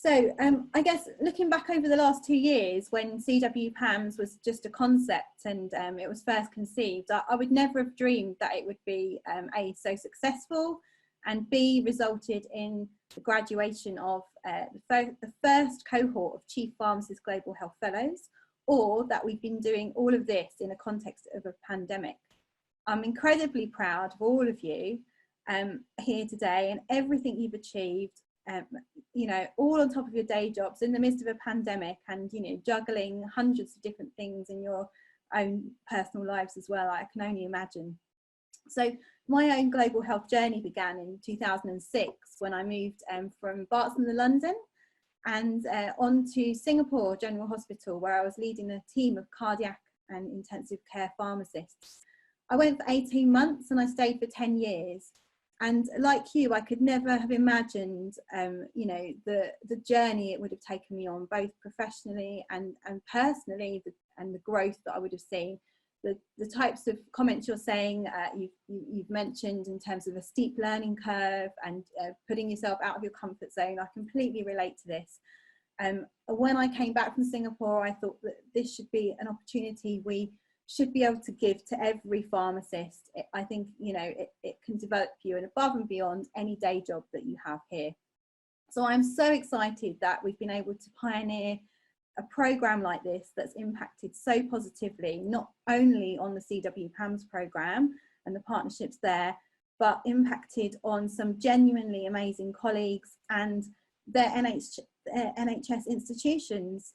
So I guess looking back over the last 2 years, when CwPAMS was just a concept and it was first conceived, I would never have dreamed that it would be A, so successful, and B, resulted in the graduation of the first cohort of Chief Pharmacists Global Health Fellows, or that we've been doing all of this in a context of a pandemic. I'm incredibly proud of all of you here today and everything you've achieved, you know, all on top of your day jobs in the midst of a pandemic, and, you know, juggling hundreds of different things in your own personal lives as well. I can only imagine. So my own global health journey began in 2006 when I moved from Barton to London and on to Singapore General Hospital, where I was leading a team of cardiac and intensive care pharmacists. I went for 18 months and I stayed for 10 years. And like you, I could never have imagined, you know, the journey it would have taken me on, both professionally and personally, and the growth that I would have seen. The types of comments you're saying, you've mentioned in terms of a steep learning curve and putting yourself out of your comfort zone, I completely relate to this. When I came back from Singapore, I thought that this should be an opportunity we should be able to give to every pharmacist. I think, you know, it can develop you and above and beyond any day job that you have here. So I'm so excited that we've been able to pioneer a program like this that's impacted so positively, not only on the CwPAMS program and the partnerships there, but impacted on some genuinely amazing colleagues and their NHS institutions.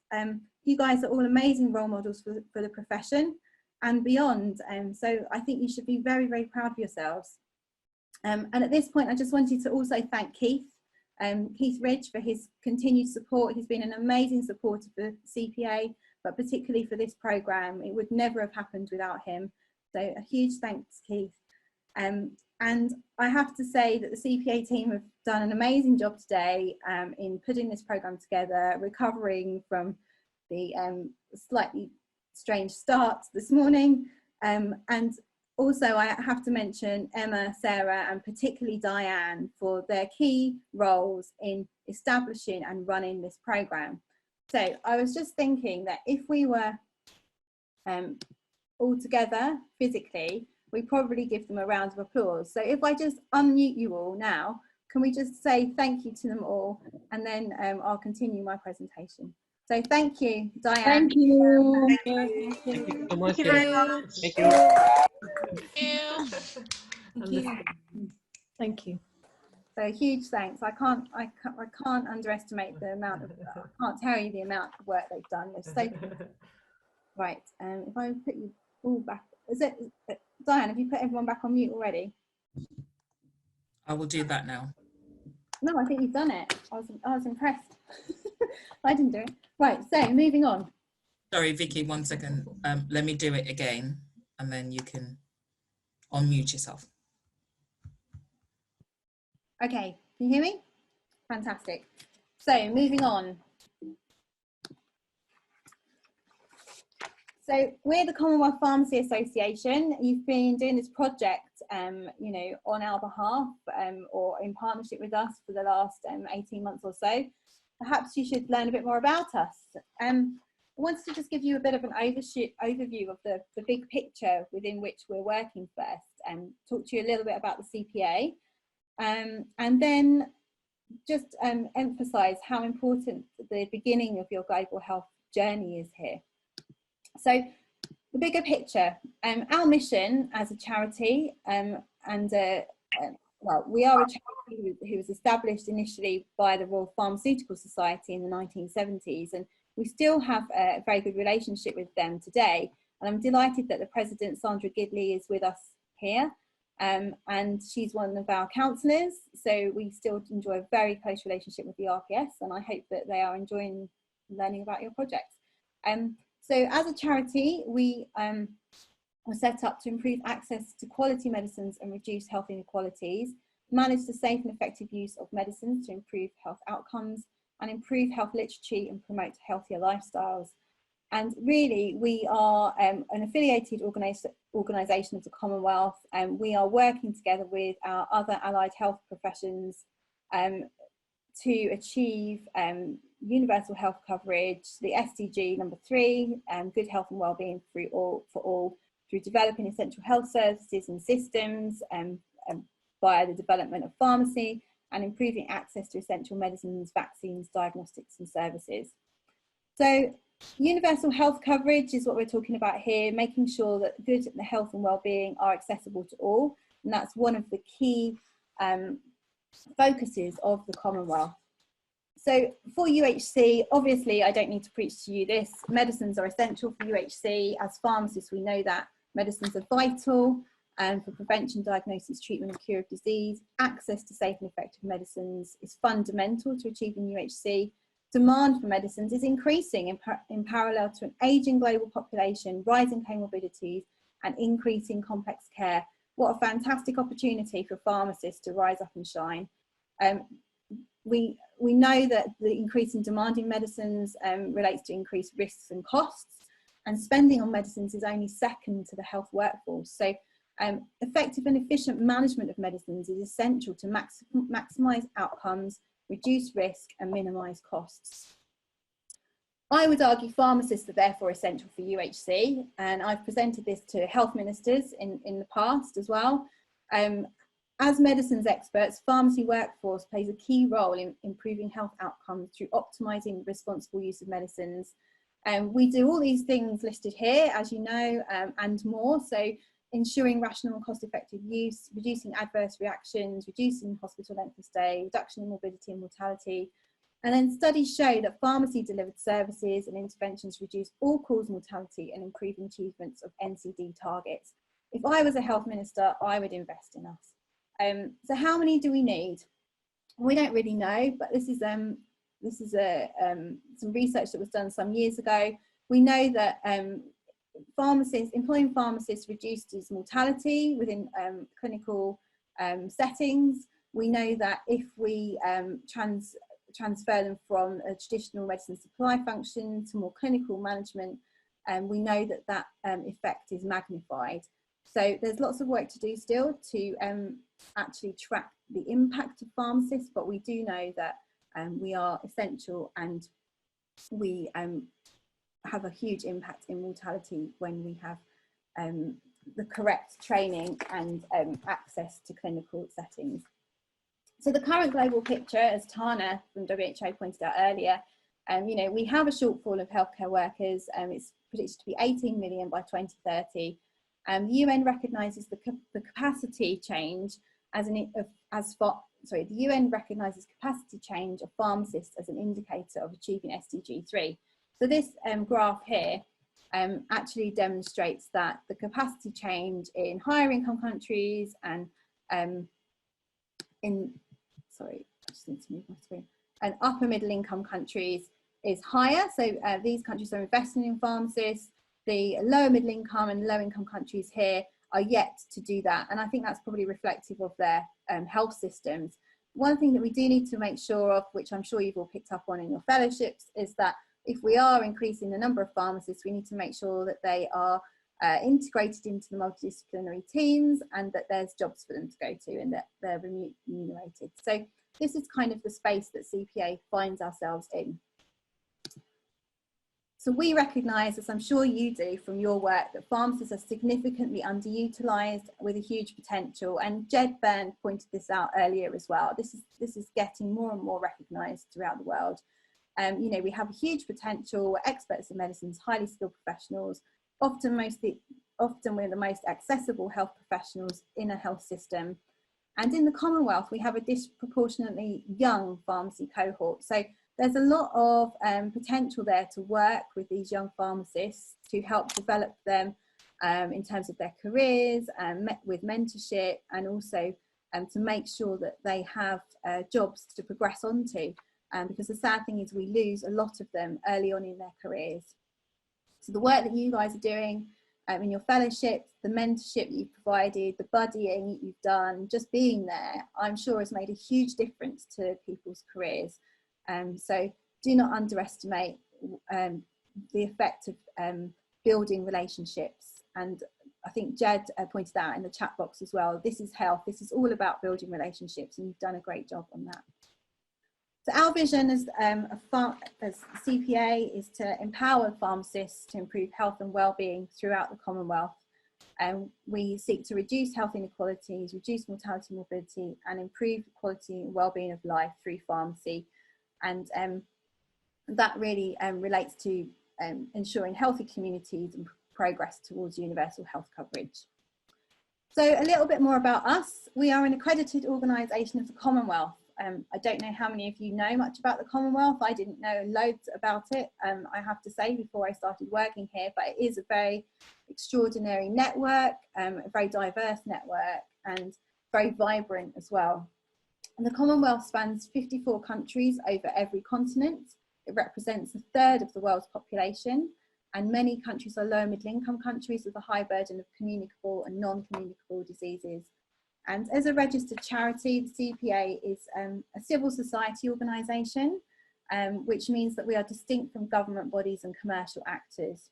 You guys are all amazing role models for the profession and beyond. So I think you should be very, very proud of yourselves. And at this point, I just wanted to also thank Keith Ridge for his continued support. He's been an amazing supporter for CPA, but particularly for this programme. It would never have happened without him. So a huge thanks, Keith. And I have to say that the CPA team have done an amazing job today in putting this programme together, recovering from the slightly strange start this morning. And also, I have to mention Emma, Sarah, and particularly Diane for their key roles in establishing and running this programme. So I was just thinking that if we were all together physically, we probably give them a round of applause. So if I just unmute you all now, can we just say thank you to them all, and then I'll continue my presentation. So thank you, Diane. Thank you. Thank you. Thank you so much. Thank you very much. Thank you. Thank you. Thank you. So huge thanks. I can't underestimate the amount of, I can't tell you the amount of work they've done. They're so right. If I put you all back, is it Diane? Have you put everyone back on mute already? I will do that now. No, I think you've done it. I was impressed. I didn't do it. Right. So moving on. Sorry, Vicky, 1 second. Let me do it again, and then you can unmute yourself. Okay, can you hear me? Fantastic. So moving on. So we're the Commonwealth Pharmacists Association. You've been doing this project, you know, on our behalf or in partnership with us for the last 18 months or so. Perhaps you should learn a bit more about us. I wanted to just give you a bit of an overview of the big picture within which we're working first, and talk to you a little bit about the CPA, and then just emphasise how important the beginning of your global health journey is here. So the bigger picture, our mission as a charity, well, we are a charity who was established initially by the Royal Pharmaceutical Society in the 1970s, and we still have a very good relationship with them today. And I'm delighted that the President, Sandra Gidley, is with us here, and she's one of our counsellors, so we still enjoy a very close relationship with the RPS, and I hope that they are enjoying learning about your project. So as a charity, we were set up to improve access to quality medicines and reduce health inequalities, manage the safe and effective use of medicines to improve health outcomes, and improve health literacy and promote healthier lifestyles. And really, we are an affiliated organisation of the Commonwealth, and we are working together with our other allied health professions to achieve universal health coverage, the SDG number 3, good health and wellbeing for all, through developing essential health services and systems via the development of pharmacy, and improving access to essential medicines, vaccines, diagnostics and services. So universal health coverage is what we're talking about here, making sure that good health and wellbeing are accessible to all, and that's one of the key focuses of the Commonwealth. So for UHC, obviously I don't need to preach to you this, medicines are essential for UHC. As pharmacists we know that medicines are vital for prevention, diagnosis, treatment and cure of disease. Access to safe and effective medicines is fundamental to achieving UHC. Demand for medicines is increasing in parallel to an ageing global population, rising comorbidities and increasing complex care. What a fantastic opportunity for pharmacists to rise up and shine. We know that the increase in demand in medicines relates to increased risks and costs, and spending on medicines is only second to the health workforce. So effective and efficient management of medicines is essential to maximise outcomes, reduce risk and minimise costs. I would argue pharmacists are therefore essential for UHC, and I've presented this to health ministers in the past as well. As medicines experts, pharmacy workforce plays a key role in improving health outcomes through optimising responsible use of medicines. We do all these things listed here, as you know, and more. So ensuring rational and cost-effective use, reducing adverse reactions, reducing hospital length of stay, reduction in morbidity and mortality. And then studies show that pharmacy-delivered services and interventions reduce all-cause mortality and improve achievements of NCD targets. If I was a health minister, I would invest in us. So how many do we need? We don't really know, but this is some research that was done some years ago. We know that employing pharmacists reduces mortality within clinical settings. We know that if we transfer them from a traditional medicine supply function to more clinical management, we know that that effect is magnified. So there's lots of work to do still to actually track the impact of pharmacists, but we do know that we are essential, and we have a huge impact in mortality when we have the correct training and access to clinical settings. So the current global picture, as Tana from WHO pointed out earlier, you know, we have a shortfall of healthcare workers. It's predicted to be 18 million by 2030. The UN recognises the capacity change the UN recognises capacity change of pharmacists as an indicator of achieving SDG 3. So this graph here actually demonstrates that the capacity change in higher income countries and and upper middle income countries is higher. So these countries are investing in pharmacists. The lower middle income and low income countries here are yet to do that, and I think that's probably reflective of their health systems. One thing that we do need to make sure of, which I'm sure you've all picked up on in your fellowships, is that if we are increasing the number of pharmacists, we need to make sure that they are integrated into the multidisciplinary teams, and that there's jobs for them to go to, and that they're remunerated. So this is kind of the space that CPA finds ourselves in. So we recognise, as I'm sure you do from your work, that pharmacists are significantly underutilised with a huge potential, and Jed Byrne pointed this out earlier as well. This is getting more and more recognised throughout the world. You know, we have a huge potential. We're experts in medicines, highly skilled professionals, often we're the most accessible health professionals in a health system. And in the Commonwealth, we have a disproportionately young pharmacy cohort. So there's a lot of potential there to work with these young pharmacists to help develop them in terms of their careers, with mentorship, and also to make sure that they have jobs to progress onto. Because the sad thing is we lose a lot of them early on in their careers. So the work that you guys are doing in your fellowships, the mentorship that you've provided, the buddying that you've done, just being there, I'm sure has made a huge difference to people's careers. So do not underestimate the effect of building relationships. And I think Jed pointed out in the chat box as well, this is health, this is all about building relationships, and you've done a great job on that. So our vision as CPA is to empower pharmacists to improve health and well-being throughout the Commonwealth. We seek to reduce health inequalities, reduce mortality and morbidity, and improve quality and well-being of life through pharmacy. And that really relates to ensuring healthy communities and progress towards universal health coverage. So a little bit more about us. We are an accredited organisation of the Commonwealth. I don't know how many of you know much about the Commonwealth. I didn't know loads about it, I have to say, before I started working here, but it is a very extraordinary network, a very diverse network, and very vibrant as well. And the Commonwealth spans 54 countries over every continent. It represents a third of the world's population, and many countries are low and middle income countries with a high burden of communicable and non-communicable diseases. And as a registered charity, the CPA is a civil society organisation, which means that we are distinct from government bodies and commercial actors.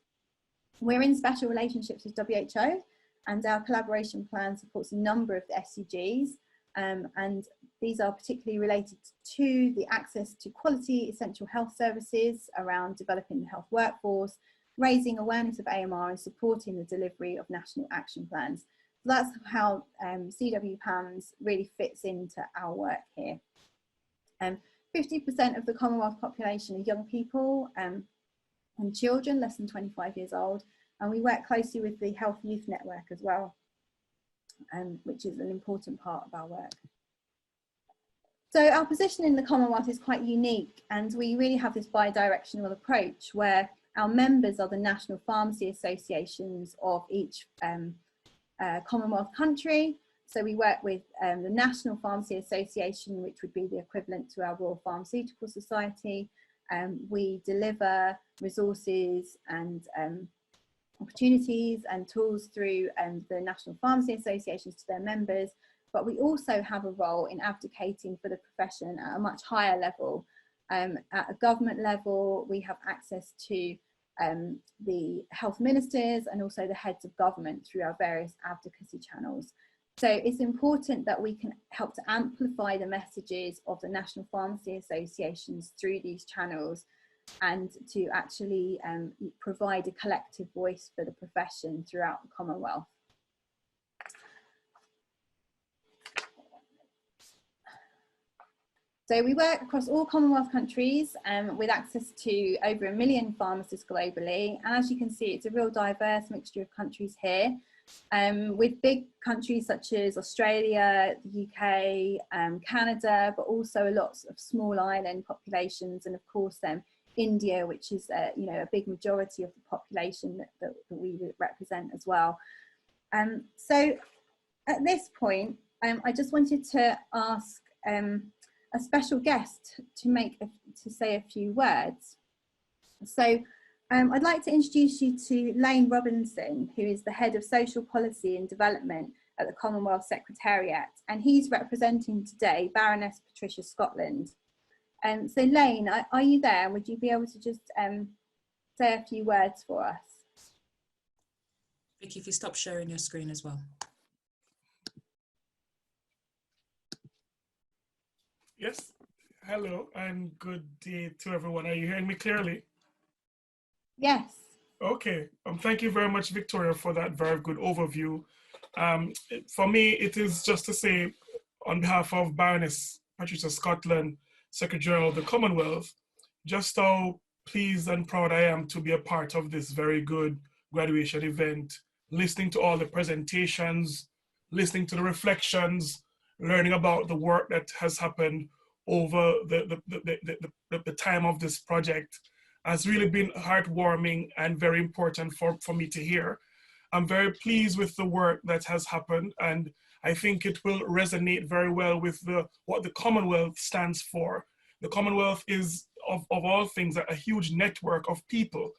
We're in special relationships with WHO, and our collaboration plan supports a number of the SDGs, and these are particularly related to the access to quality essential health services around developing the health workforce, raising awareness of AMR, and supporting the delivery of national action plans. So that's how CwPAMS really fits into our work here. 50% of the Commonwealth population are young people and children less than 25 years old, and we work closely with the Health Youth Network as well, which is an important part of our work. So our position in the Commonwealth is quite unique, and we really have this bi-directional approach where our members are the national pharmacy associations of each Commonwealth country. So we work with the National Pharmacy Association, which would be the equivalent to our Royal Pharmaceutical Society. We deliver resources and opportunities and tools through the National Pharmacy Associations to their members, but we also have a role in advocating for the profession at a much higher level. At a government level, we have access to the health ministers and also the heads of government through our various advocacy channels. So it's important that we can help to amplify the messages of the National Pharmacy Associations through these channels, and to actually provide a collective voice for the profession throughout the Commonwealth. So we work across all Commonwealth countries with access to over 1 million pharmacists globally. And as you can see, it's a real diverse mixture of countries here, with big countries such as Australia, the UK, Canada, but also lots of small island populations, and of course India, which is you know, a big majority of the population that we represent as well. So at this point, I just wanted to ask a special guest to say a few words. So I'd like to introduce you to Lane Robinson, who is the Head of Social Policy and Development at the Commonwealth Secretariat, and he's representing today Baroness Patricia Scotland. So Lane, are you there? Would you be able to just say a few words for us? Vicky, if you stop sharing your screen as well. Yes, hello and good day to everyone. Are you hearing me clearly? Yes. Okay, thank you very much, Victoria, for that very good overview. For me, it is just to say, on behalf of Baroness Patricia Scotland, Secretary General of the Commonwealth, just how pleased and proud I am to be a part of this very good graduation event, listening to all the presentations, listening to the reflections, learning about the work that has happened over the time of this project has really been heartwarming and very important for me to hear. I'm very pleased with the work that has happened, and I think it will resonate very well with what the Commonwealth stands for. The Commonwealth is, of all things, a huge network of people,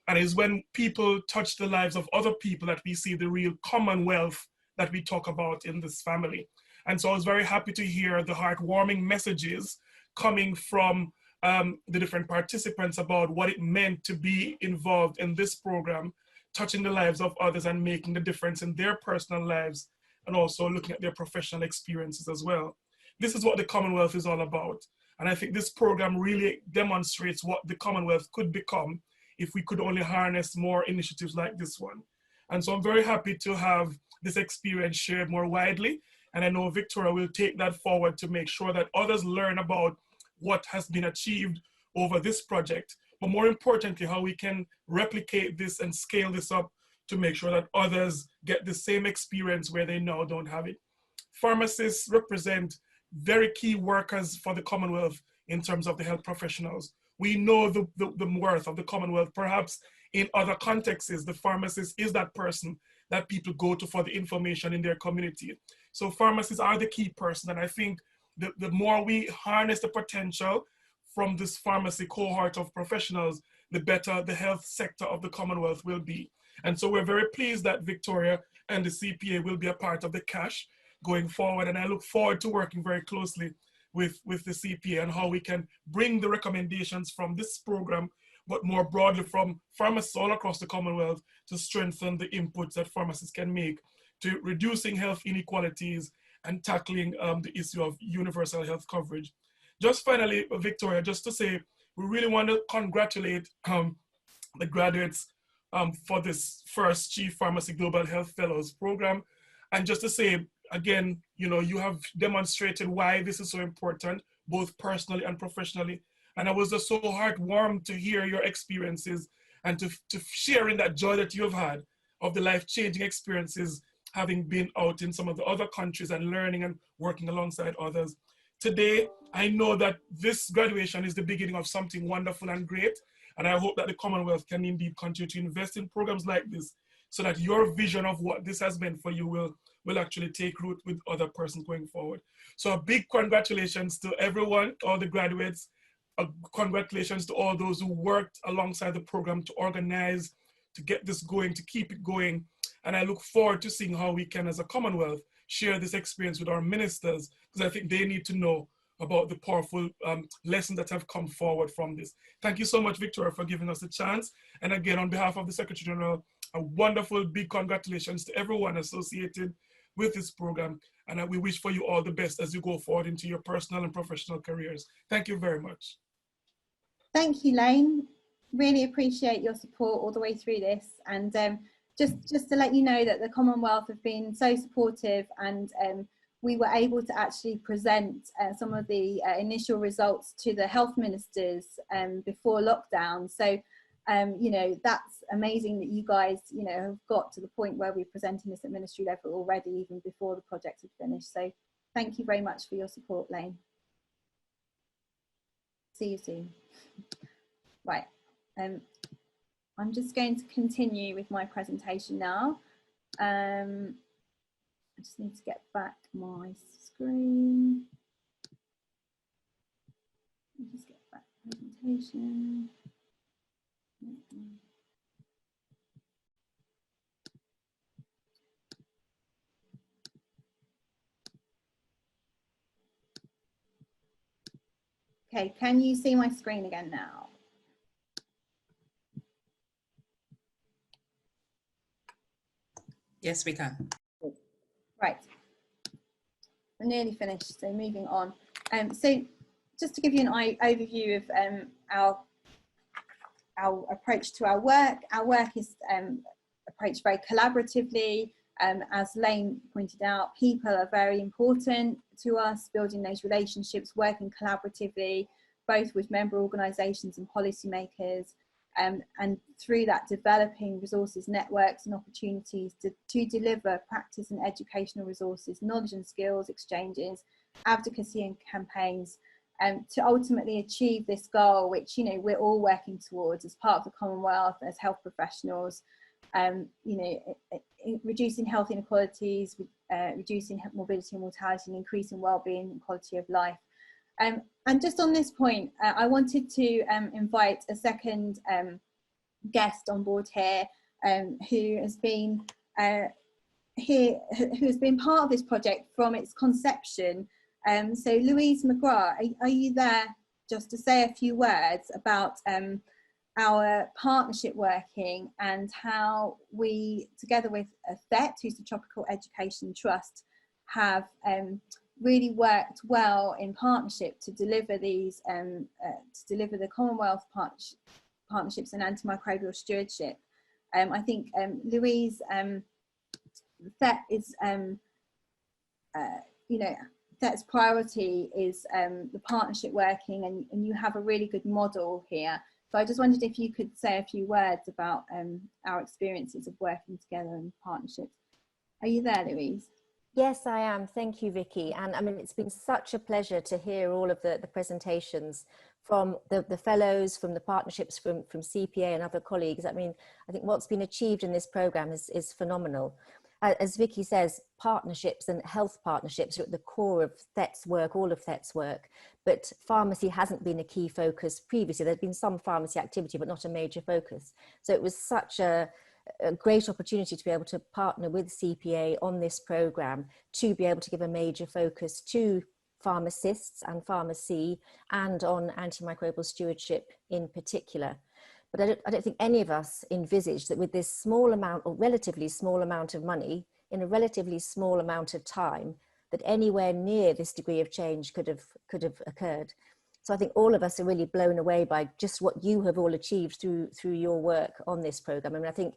and it's when people touch the lives of other people that we see the real Commonwealth that we talk about in this family. And so I was very happy to hear the heartwarming messages coming from the different participants about what it meant to be involved in this program, touching the lives of others and making the difference in their personal lives, and also looking at their professional experiences as well. This is what the Commonwealth is all about. And I think this program really demonstrates what the Commonwealth could become if we could only harness more initiatives like this one. And so I'm very happy to have this experience shared more widely. And I know Victoria will take that forward to make sure that others learn about what has been achieved over this project, but more importantly, how we can replicate this and scale this up to make sure that others get the same experience where they now don't have it. Pharmacists represent very key workers for the Commonwealth in terms of the health professionals. We know the worth of the Commonwealth. Perhaps in other contexts, the pharmacist is that person that people go to for the information in their community. So pharmacists are the key person, and I think the more we harness the potential from this pharmacy cohort of professionals, the better the health sector of the Commonwealth will be. And so we're very pleased that Victoria and the CPA will be a part of the CASH going forward. And I look forward to working very closely with the CPA and how we can bring the recommendations from this program, but more broadly from pharmacists all across the Commonwealth, to strengthen the inputs that pharmacists can make to reducing health inequalities and tackling the issue of universal health coverage. Just finally, Victoria, just to say, we really want to congratulate the graduates for this first Chief Pharmacy Global Health Fellows program. And just to say, again, you know, you have demonstrated why this is so important, both personally and professionally. And I was just so heartwarmed to hear your experiences and to sharing that joy that you have had of the life-changing experiences, having been out in some of the other countries and learning and working alongside others. Today, I know that this graduation is the beginning of something wonderful and great. And I hope that the Commonwealth can indeed continue to invest in programs like this so that your vision of what this has meant for you will actually take root with other persons going forward. So a big congratulations to everyone, all the graduates. Congratulations to all those who worked alongside the program to organize, to get this going, to keep it going. And I look forward to seeing how we can, as a Commonwealth, share this experience with our ministers, because I think they need to know about the powerful lessons that have come forward from this. Thank you so much, Victoria, for giving us a chance. And again, on behalf of the Secretary General, a wonderful big congratulations to everyone associated with this program. And we wish for you all the best as you go forward into your personal and professional careers. Thank you very much. Thank you, Lane. Really appreciate your support all the way through this. And just to let you know that the Commonwealth have been so supportive, and we were able to actually present some of the initial results to the health ministers before lockdown. So, you know, that's amazing that you guys, you know, have got to the point where we're presenting this at ministry level already, even before the project had finished. So thank you very much for your support, Lane. See you soon. Right. I'm just going to continue with my presentation now. I just need to get back my screen. Just get back to presentation. Okay, can you see my screen again now? Yes, we can. Right, we're nearly finished, so moving on. So just to give you an overview of our approach to our work is approached very collaboratively. As Lane pointed out, people are very important to us, building those relationships, working collaboratively, both with member organisations and policymakers, and through that developing resources, networks and opportunities to deliver practice and educational resources, knowledge and skills exchanges, advocacy and campaigns, to ultimately achieve this goal, which, you know, we're all working towards as part of the Commonwealth, as health professionals, you know, reducing health inequalities, reducing morbidity and mortality, and increasing wellbeing and quality of life. And just on this point, I wanted to invite a second guest on board here, who has been part of this project from its conception. So Louise McGrath, are you there just to say a few words about our partnership working and how we, together with THET, who's the Tropical Education Trust, have really worked well in partnership to deliver these, to deliver the Commonwealth Partnerships and Antimicrobial Stewardship. I think Louise, that is, you know, that's priority is the partnership working, and you have a really good model here. So I just wondered if you could say a few words about our experiences of working together in partnerships. Are you there, Louise? Yes, I am. Thank you, Vicky. And I mean, it's been such a pleasure to hear all of the presentations from the fellows, from the partnerships, from CPA and other colleagues. I mean, I think what's been achieved in this program is phenomenal. As Vicky says, partnerships and health partnerships are at the core of THET's work, all of THET's work, but pharmacy hasn't been a key focus previously. There's been some pharmacy activity, but not a major focus. So it was such a great opportunity to be able to partner with CPA on this program, to be able to give a major focus to pharmacists and pharmacy, and on antimicrobial stewardship in particular. But I don't think any of us envisaged that with this small amount, or relatively small amount of money, in a relatively small amount of time, that anywhere near this degree of change could have occurred. So I think all of us are really blown away by just what you have all achieved through your work on this program. I mean, I think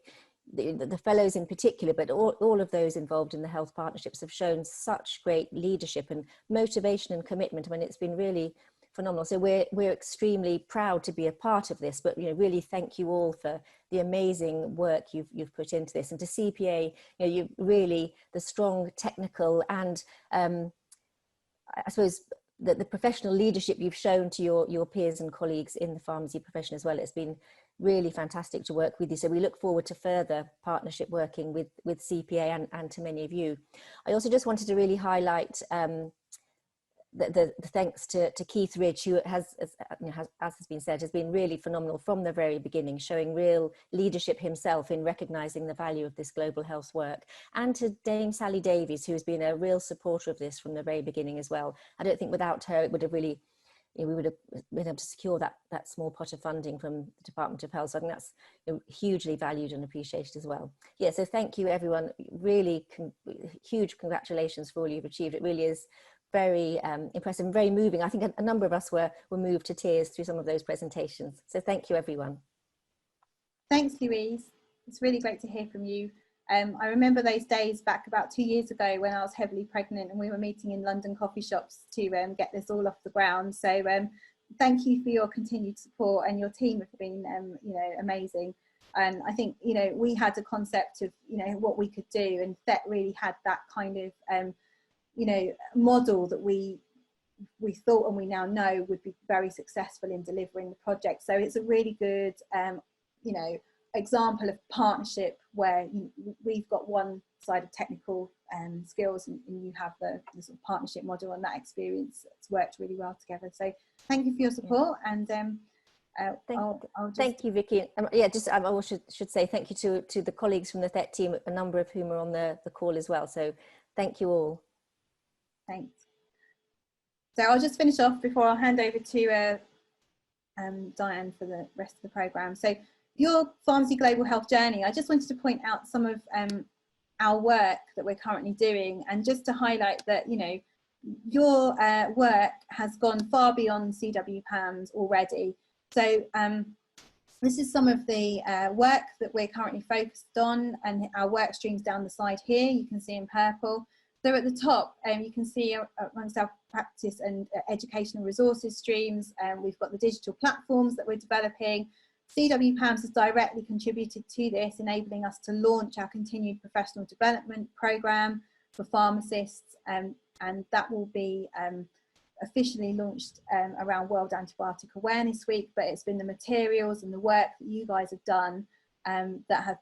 the fellows in particular, but all of those involved in the health partnerships have shown such great leadership and motivation and commitment. I mean, it's been really phenomenal. So we're extremely proud to be a part of this, but, you know, really thank you all for the amazing work you've put into this. And to CPA, you know, you really, the strong technical and I suppose the professional leadership you've shown to your peers and colleagues in the pharmacy profession as well. It's been really fantastic to work with you. So we look forward to further partnership working with CPA and to many of you. I also just wanted to really highlight the thanks to Keith Ridge, who has, as has been said, has been really phenomenal from the very beginning, showing real leadership himself in recognising the value of this global health work, and to Dame Sally Davies, who has been a real supporter of this from the very beginning as well. I don't think without her it would have really, we would have been able to secure that small pot of funding from the Department of Health. So I think that's hugely valued and appreciated as well. Yeah, so thank you everyone. Really huge congratulations for all you've achieved. It really is very impressive and very moving. I think a number of us were moved to tears through some of those presentations. So thank you everyone. Thanks, Louise. It's really great to hear from you. I remember those days back about 2 years ago when I was heavily pregnant and we were meeting in London coffee shops to get this all off the ground. So thank you for your continued support, and your team have been you know, amazing. And I think, you know, we had a concept of, you know, what we could do, and THET really had that kind of you know, model that we thought and we now know would be very successful in delivering the project. So it's a really good you know, example of partnership where we've got one side of technical skills and you have the sort of partnership model, and that experience, it's worked really well together. So thank you for your support. And thank you, Vicky. Yeah, just I should say thank you to the colleagues from the THET team, a number of whom are on the call as well. So thank you all. Thanks. So I'll just finish off before I'll hand over to Diane for the rest of the programme. So your Pharmacy Global Health Journey, I just wanted to point out some of our work that we're currently doing, and just to highlight that, you know, your work has gone far beyond CwPAMS already. So this is some of the work that we're currently focused on, and our work streams down the side here, you can see in purple. So at the top, you can see amongst our practice and educational resources streams, we've got the digital platforms that we're developing. CwPAMS has directly contributed to this, enabling us to launch our continued professional development programme for pharmacists, and that will be officially launched around World Antibiotic Awareness Week, but it's been the materials and the work that you guys have done that have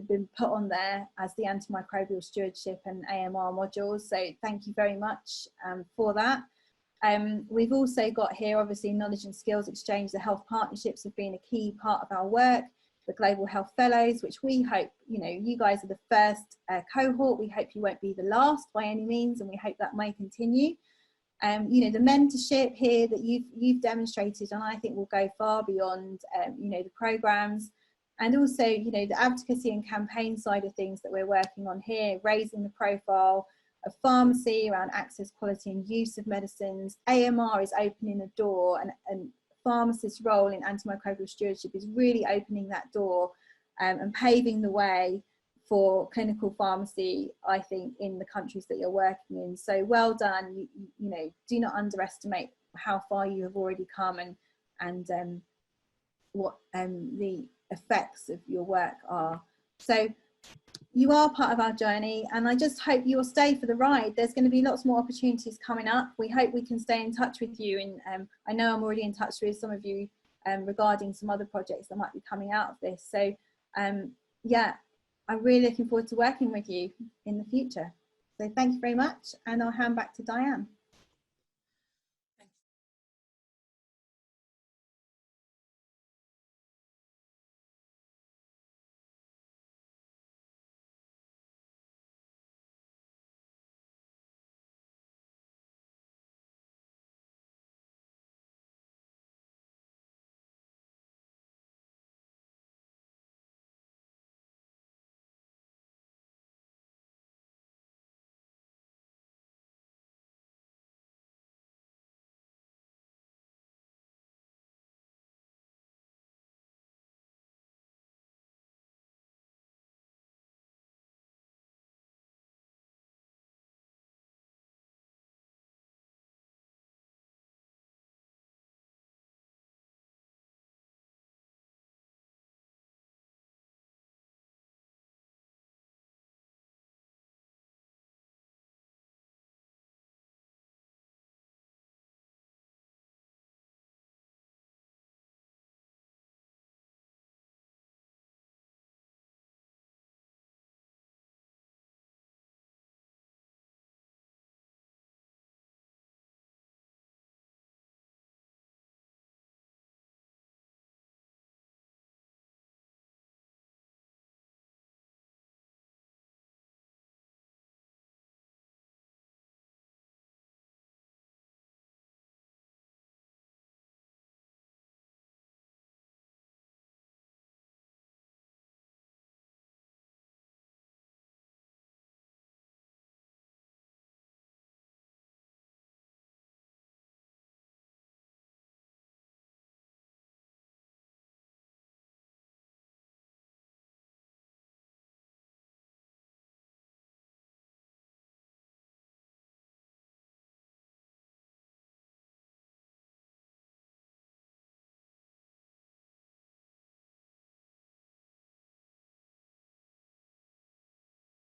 been put on there as the antimicrobial stewardship and AMR modules. So thank you very much for that. We've also got here, obviously, knowledge and skills exchange. The health partnerships have been a key part of our work. The Global Health Fellows, which we hope, you know, you guys are the first cohort. We hope you won't be the last by any means, and we hope that may continue. You know, the mentorship here that you've demonstrated, and I think will go far beyond, you know, the programs. And also, you know, the advocacy and campaign side of things that we're working on here, raising the profile of pharmacy around access, quality and use of medicines. AMR is opening a door, and pharmacists' role in antimicrobial stewardship is really opening that door and paving the way for clinical pharmacy, I think, in the countries that you're working in. So well done. You know, do not underestimate how far you have already come, and what the effects of your work are. So you are part of our journey, and I just hope you will stay for the ride. There's going to be lots more opportunities coming up. We hope we can stay in touch with you, and I know I'm already in touch with some of you regarding some other projects that might be coming out of this. So yeah, I'm really looking forward to working with you in the future. So thank you very much, and I'll hand back to Diane.